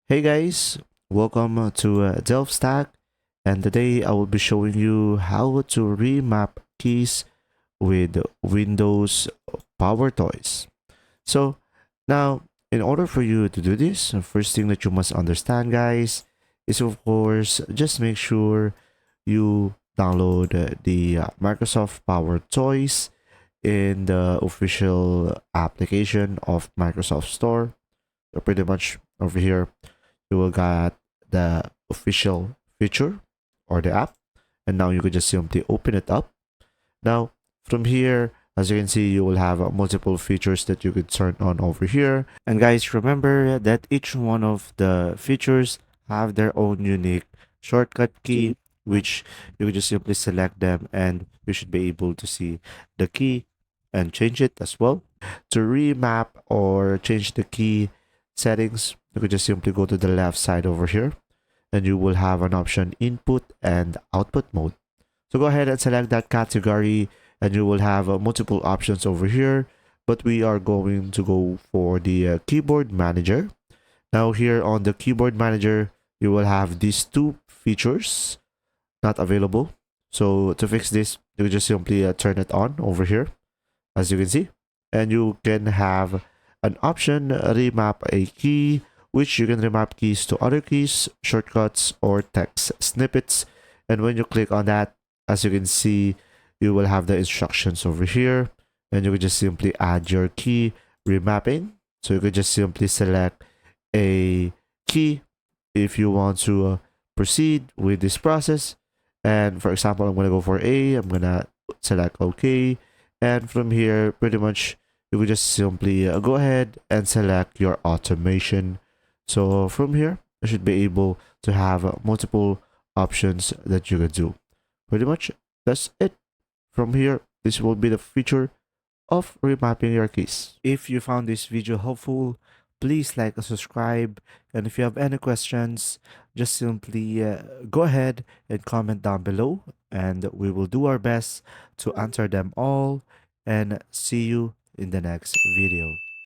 Hey guys, welcome to DelftStack, and today I will be showing you how to remap keys with Windows PowerToys. So now, in order for you to do this, the first thing that you must understand, guys, is of course just make sure you download the Microsoft PowerToys in the official application of Microsoft Store. So pretty much over here you will get the official feature or the app, and now you could just simply open it up. Now from here, as you can see, you will have multiple features that you could turn on over here. And guys, remember that each one of the features have their own unique shortcut key, which you could just simply select them and you should be able to see the key and change it as well. To remap or change the key settings, you could just simply go to the left side over here and you will have an option input and output mode. So go ahead and select that category and you will have multiple options over here, but we are going to go for the keyboard manager. Now here on the keyboard manager, you will have these two features not available. So to fix this, you just simply turn it on over here, as you can see, and you can have an option remap a key, which you can remap keys to other keys, shortcuts, or text snippets. And when you click on that, as you can see, you will have the instructions over here, and you can just simply add your key remapping. So you could just simply select a key if you want to proceed with this process. And for example, I'm going to go for A, I'm going to select OK. And from here, pretty much, you could just simply go ahead and select your automation. So from here, you should be able to have multiple options that you can do. Pretty much, that's it. From here, this will be the feature of remapping your keys. If you found this video helpful, please like and subscribe. And if you have any questions, just simply go ahead and comment down below, and we will do our best to answer them all. And see you in the next video.